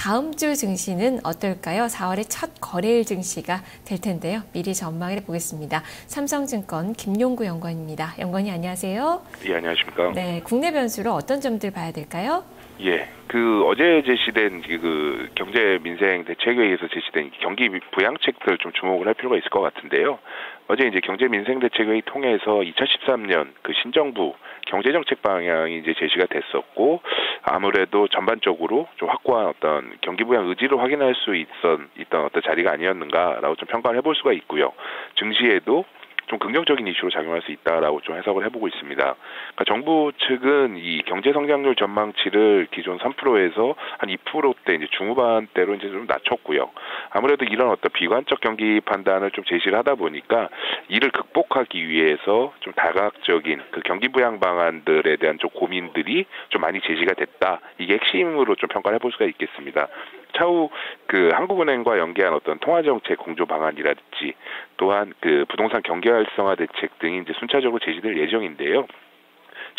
다음 주 증시는 어떨까요? 4월의 첫 거래일 증시가 될 텐데요. 미리 전망을 해보겠습니다. 삼성증권 김용구 연구원입니다. 연구원님 안녕하세요. 예, 안녕하십니까. 네, 국내 변수로 어떤 점들 봐야 될까요? 예, 어제 제시된 경제 민생 대책회의에서 제시된 경기 부양책들 좀 주목을 할 필요가 있을 것 같은데요. 어제 이제 경제 민생 대책회의 통해서 2013년 신정부 경제정책 방향이 이제 제시가 됐었고, 아무래도 전반적으로 좀 확고한 어떤 경기 부양 의지를 확인할 수 있던 어떤 자리가 아니었는가라고 좀 평가를 해볼 수가 있고요. 증시에도 좀 긍정적인 이슈로 작용할 수 있다라고 좀 해석을 해보고 있습니다. 그러니까 정부 측은 이 경제 성장률 전망치를 기존 3%에서 한 2%대 이제 중후반대로 이제 좀 낮췄고요. 아무래도 이런 어떤 비관적 경기 판단을 좀 제시를 하다 보니까 이를 극복하기 위해서 좀 다각적인 경기 부양 방안들에 대한 좀 고민들이 좀 많이 제시가 됐다. 이게 핵심으로 좀 평가를 해볼 수가 있겠습니다. 차후 한국은행과 연계한 어떤 통화정책 공조 방안이라든지 또한 부동산 경기 활성화 대책 등이 이제 순차적으로 제시될 예정인데요.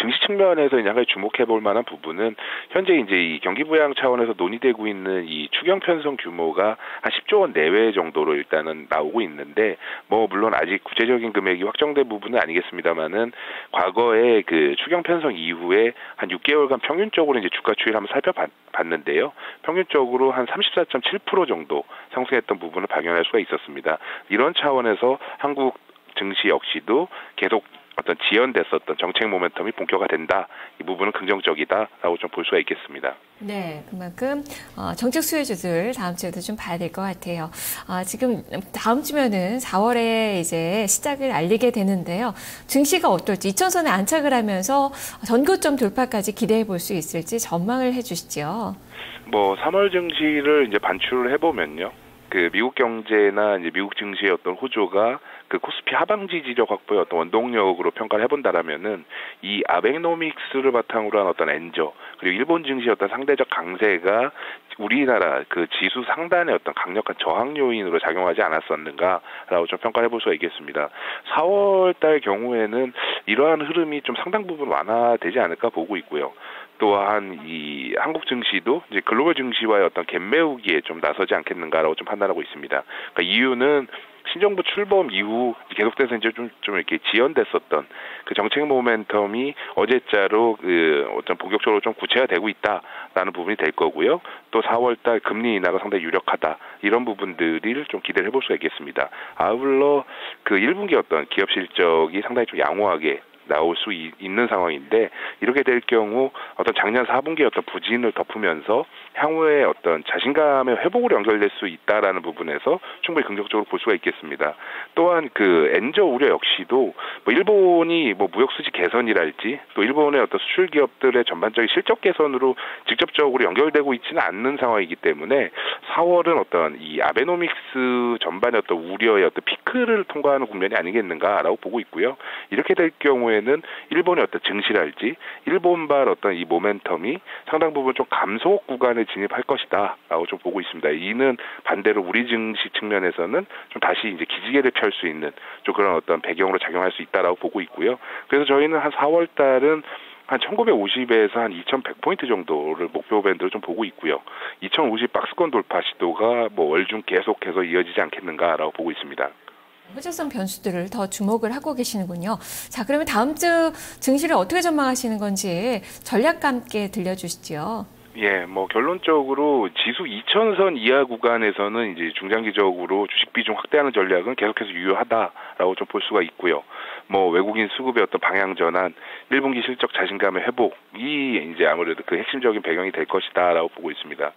증시 측면에서 이제 한 가지 주목해 볼 만한 부분은 현재 이제 이 경기 부양 차원에서 논의되고 있는 이 추경 편성 규모가 한 10조 원 내외 정도로 일단은 나오고 있는데, 물론 아직 구체적인 금액이 확정된 부분은 아니겠습니다만은 과거에 추경 편성 이후에 한 6개월간 평균적으로 이제 주가 추이를 한번 살펴봤는데요. 평균적으로 한 34.7% 정도 상승했던 부분을 발견할 수가 있었습니다. 이런 차원에서 한국 증시 역시도 계속 어떤 지연됐었던 정책 모멘텀이 본격화된다. 이 부분은 긍정적이다라고 좀 볼 수가 있겠습니다. 네, 그만큼 정책 수혜주들 다음 주에도 좀 봐야 될 것 같아요. 지금 다음 주면은 4월에 이제 시작을 알리게 되는데요. 증시가 어떨지 2000선에 안착을 하면서 전고점 돌파까지 기대해 볼 수 있을지 전망을 해주시죠. 3월 증시를 이제 반출을 해보면요. 미국 경제나 이제 미국 증시의 어떤 호조가 코스피 하방 지지력 확보의 어떤 원동력으로 평가를 해본다라면은 이 아베노믹스를 바탕으로 한 어떤 엔저, 그리고 일본 증시의 어떤 상대적 강세가 우리나라 지수 상단의 어떤 강력한 저항 요인으로 작용하지 않았었는가라고 좀 평가를 해볼 수가 있겠습니다. 4월 달 경우에는 이러한 흐름이 좀 상당 부분 완화되지 않을까 보고 있고요. 또한 이 한국 증시도 이제 글로벌 증시와의 어떤 갭 메우기에 좀 나서지 않겠는가라고 좀 판단하고 있습니다. 그러니까 이유는 신정부 출범 이후 계속돼서 이제 좀 이렇게 지연됐었던 정책 모멘텀이 어제자로 어떤 본격적으로 좀 구체화되고 있다라는 부분이 될 거고요. 또 4월달 금리 인하가 상당히 유력하다, 이런 부분들을 좀 기대를 해볼 수가 있겠습니다. 아울러 1분기 어떤 기업 실적이 상당히 좀 양호하게 나올 수 있는 상황인데, 이렇게 될 경우 어떤 작년 4분기의 어떤 부진을 덮으면서 향후에 어떤 자신감의 회복으로 연결될 수 있다라는 부분에서 충분히 긍정적으로 볼 수가 있겠습니다. 또한 엔저 우려 역시도 일본이 무역 수지 개선이랄지 또 일본의 어떤 수출 기업들의 전반적인 실적 개선으로 직접적으로 연결되고 있지는 않는 상황이기 때문에 4월은 어떤 이 아베노믹스 전반의 어떤 우려의 어떤 피크를 통과하는 국면이 아니겠는가라고 보고 있고요. 이렇게 될 경우에는 일본의 어떤 증시랄지 일본발 어떤 이 모멘텀이 상당 부분 좀 감소 구간에 진입할 것이다라고 좀 보고 있습니다. 이는 반대로 우리 증시 측면에서는 좀 다시 이제 기지개를 펼 수 있는 좀 그런 어떤 배경으로 작용할 수 있다라고 보고 있고요. 그래서 저희는 한 4월 달은 한 1950에서 한 2100포인트 정도를 목표 밴드로 좀 보고 있고요. 2050 박스권 돌파 시도가 월중 계속해서 이어지지 않겠는가라고 보고 있습니다. 호재성 변수들을 더 주목을 하고 계시는군요. 자, 그러면 다음 주 증시를 어떻게 전망하시는 건지 전략과 함께 들려주시죠. 예, 결론적으로 지수 2000선 이하 구간에서는 이제 중장기적으로 주식 비중 확대하는 전략은 계속해서 유효하다라고 좀 볼 수가 있고요. 외국인 수급의 어떤 방향 전환, 1분기 실적 자신감의 회복이 이제 아무래도 핵심적인 배경이 될 것이다라고 보고 있습니다.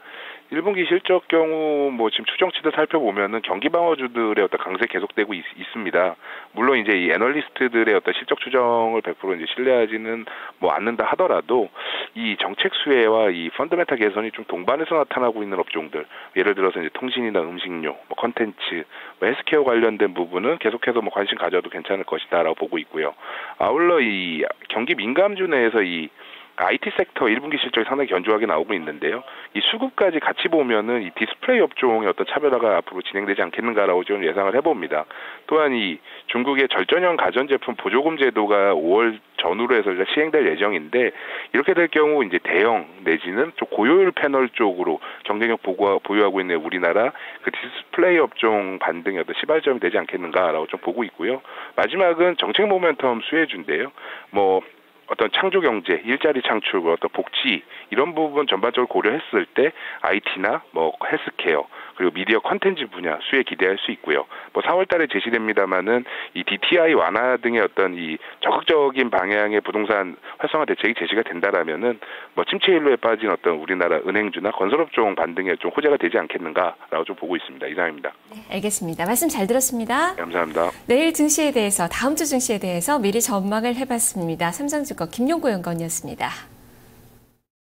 1분기 실적 경우 지금 추정치들 살펴보면은 경기 방어주들의 어떤 강세 계속되고 있습니다. 물론 이제 이 애널리스트들의 어떤 실적 추정을 100% 이제 신뢰하지는 않는다 하더라도 이 정책 수혜와 이 펀더멘탈 개선이 좀 동반해서 나타나고 있는 업종들, 예를 들어서 이제 통신이나 음식료, 컨텐츠, 헬스케어 관련된 부분은 계속해서 관심 가져도 괜찮을 것이다라고 보고 있고요. 아울러 이 경기 민감주 내에서 이 IT 섹터 1분기 실적이 상당히 견조하게 나오고 있는데요. 이 수급까지 같이 보면은 이 디스플레이 업종의 어떤 차별화가 앞으로 진행되지 않겠는가라고 좀 예상을 해봅니다. 또한 이 중국의 절전형 가전제품 보조금 제도가 5월 전후로 해서 시행될 예정인데 이렇게 될 경우 이제 대형 내지는 좀 고효율 패널 쪽으로 경쟁력 보유하고 있는 우리나라 그 디스플레이 업종 반등의 어떤 시발점이 되지 않겠는가라고 좀 보고 있고요. 마지막은 정책 모멘텀 수혜주인데요. 뭐 어떤 창조 경제, 일자리 창출, 어떤 복지 이런 부분 전반적으로 고려했을 때 IT나 뭐 헬스케어 그리고 미디어 컨텐츠 분야 수혜 기대할 수 있고요. 뭐 4월달에 제시됩니다만은 이 DTI 완화 등의 어떤 이 적극적인 방향의 부동산 활성화 대책이 제시가 된다라면은 뭐 침체 일로에 빠진 어떤 우리나라 은행주나 건설업종 반등에 좀 호재가 되지 않겠는가라고 좀 보고 있습니다. 이상입니다. 네, 알겠습니다. 말씀 잘 들었습니다. 네, 감사합니다. 내일 증시에 대해서 다음 주 증시에 대해서 미리 전망을 해봤습니다. 삼성증권 김용구 연구원이었습니다.